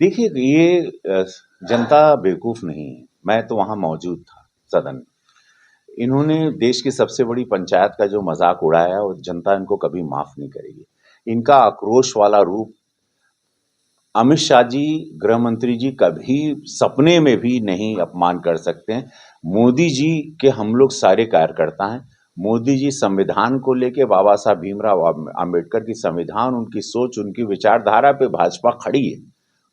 देखिए, ये जनता बेवकूफ नहीं है। मैं तो वहां मौजूद था सदन में। इन्होंने देश की सबसे बड़ी पंचायत का जो मजाक उड़ाया वो जनता इनको कभी माफ नहीं करेगी। इनका आक्रोश वाला रूप अमित शाह जी, गृह मंत्री जी कभी सपने में भी नहीं अपमान कर सकते हैं। मोदी जी के हम लोग सारे कार्यकर्ता हैं। मोदी जी संविधान को लेके बाबा साहब भीमराव अंबेडकर की संविधान, उनकी सोच, उनकी विचारधारा पे भाजपा खड़ी है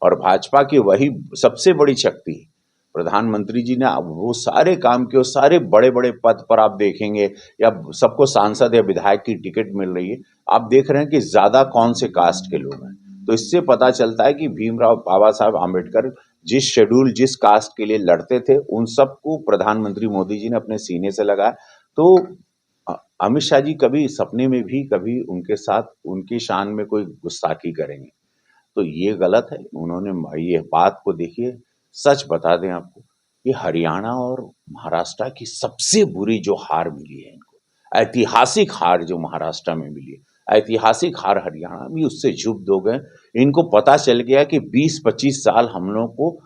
और भाजपा की वही सबसे बड़ी शक्ति है। प्रधानमंत्री जी ने वो सारे काम किए, सारे बड़े बड़े पद पर आप देखेंगे या सबको सांसद या विधायक की टिकट मिल रही है। आप देख रहे हैं कि ज्यादा कौन से कास्ट के लोग हैं। तो इससे पता चलता है कि भीमराव बाबा साहब आम्बेडकर जिस शेड्यूल, जिस कास्ट के लिए लड़ते थे, उन सबको प्रधानमंत्री मोदी जी ने अपने सीने से लगाया। तो अमित शाह जी कभी सपने में भी कभी उनके साथ, उनकी शान में कोई गुस्ताखी करेंगे तो ये गलत है। उन्होंने ये बात को देखिए, सच बता दें आपको, ये हरियाणा और महाराष्ट्र की सबसे बुरी जो हार मिली है इनको, ऐतिहासिक हार जो महाराष्ट्र में मिली है, ऐतिहासिक हार हरियाणा में, उससे क्षुब्ध हो गए। इनको पता चल गया कि 20-25 साल हम लोगों को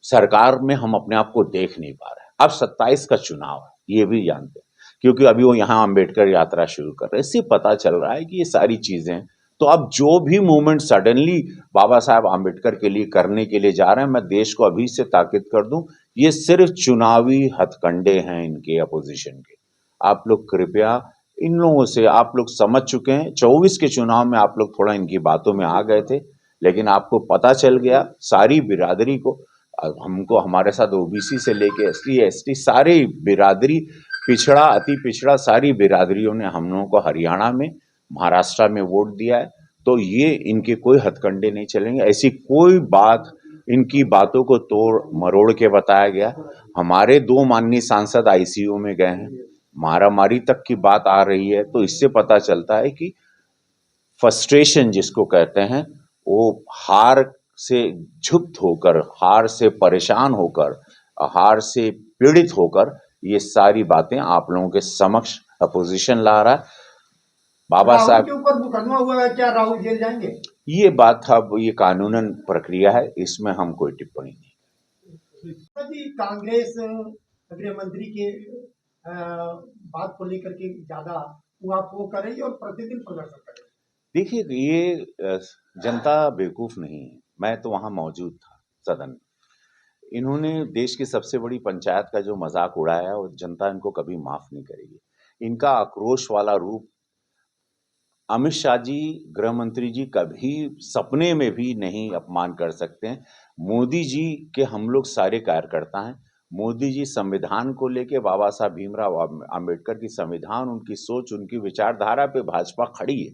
सरकार में हम अपने आप को देख नहीं पा रहे हैं। अब 27 का चुनाव है, ये भी जानते हैं, क्योंकि अभी वो यहाँ अम्बेडकर यात्रा शुरू कर रहे हैं। इससे पता चल रहा है कि ये सारी चीजें, तो अब जो भी मूवमेंट सडनली बाबा साहब आम्बेडकर के लिए करने के लिए जा रहे हैं, मैं देश को अभी से ताकीद कर दूं, ये सिर्फ चुनावी हथकंडे हैं इनके अपोजिशन के। आप लोग कृपया इन लोगों से, आप लोग समझ चुके हैं, 24 के चुनाव में आप लोग थोड़ा इनकी बातों में आ गए थे, लेकिन आपको पता चल गया, सारी बिरादरी को, हमको, हमारे साथ ओबीसी से लेके एसटी एसटी सारी बिरादरी, पिछड़ा अति पिछड़ा सारी बिरादरियों ने हम लोगों को हरियाणा में, महाराष्ट्र में वोट दिया है। तो ये इनके कोई हथकंडे नहीं चलेंगे, ऐसी कोई बात, इनकी बातों को तोड़ मरोड़ के बताया गया। हमारे 2 माननीय सांसद आईसीयू में गए हैं, मारामारी तक की बात आ रही है। तो इससे पता चलता है कि फ्रस्ट्रेशन जिसको कहते हैं, वो हार से क्षुब्ध होकर, हार से परेशान होकर, हार से पीड़ित होकर ये सारी बातें आप लोगों के समक्ष अपोजिशन ला रहा है। बाबा साहब के ऊपर मुकदमा हुआ है, क्या राहुल जेल जाएंगे? ये बात अब ये कानूनन प्रक्रिया है, इसमें हम कोई टिप्पणी नहीं। कांग्रेस गृह मंत्री के बात को लेकर के ज्यादा वो कर रही है और प्रतिदिन प्रदर्शन कर रही है। देखिए, ये जनता बेवकूफ नहीं है। मैं तो वहां मौजूद था सदन में। इन्होंने देश की सबसे बड़ी पंचायत का जो मजाक उड़ाया वो जनता इनको कभी माफ नहीं करेगी। इनका आक्रोश वाला रूप अमित शाह जी, गृह मंत्री जी कभी सपने में भी नहीं अपमान कर सकते हैं। मोदी जी के हम लोग सारे कार्यकर्ता हैं। मोदी जी संविधान को लेके बाबा साहब भीमराव अंबेडकर की संविधान, उनकी सोच, उनकी विचारधारा पे भाजपा खड़ी है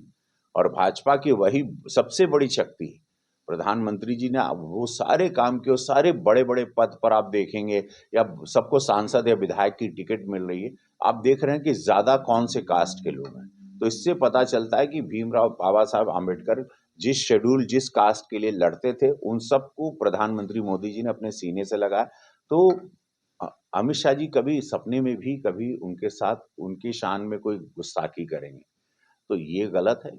और भाजपा की वही सबसे बड़ी शक्ति है। प्रधानमंत्री जी ने वो सारे काम किए, सारे बड़े बड़े पद पर आप देखेंगे या सबको सांसद या विधायक की टिकट मिल रही है। आप देख रहे हैं कि ज्यादा कौन से कास्ट के लोग हैं। तो इससे पता चलता है कि भीमराव बाबा साहब आम्बेडकर जिस शेड्यूल, जिस कास्ट के लिए लड़ते थे, उन सबको प्रधानमंत्री मोदी जी ने अपने सीने से लगाया। तो अमित शाह जी कभी सपने में भी कभी उनके साथ, उनकी शान में कोई गुस्ताखी करेंगे तो ये गलत है।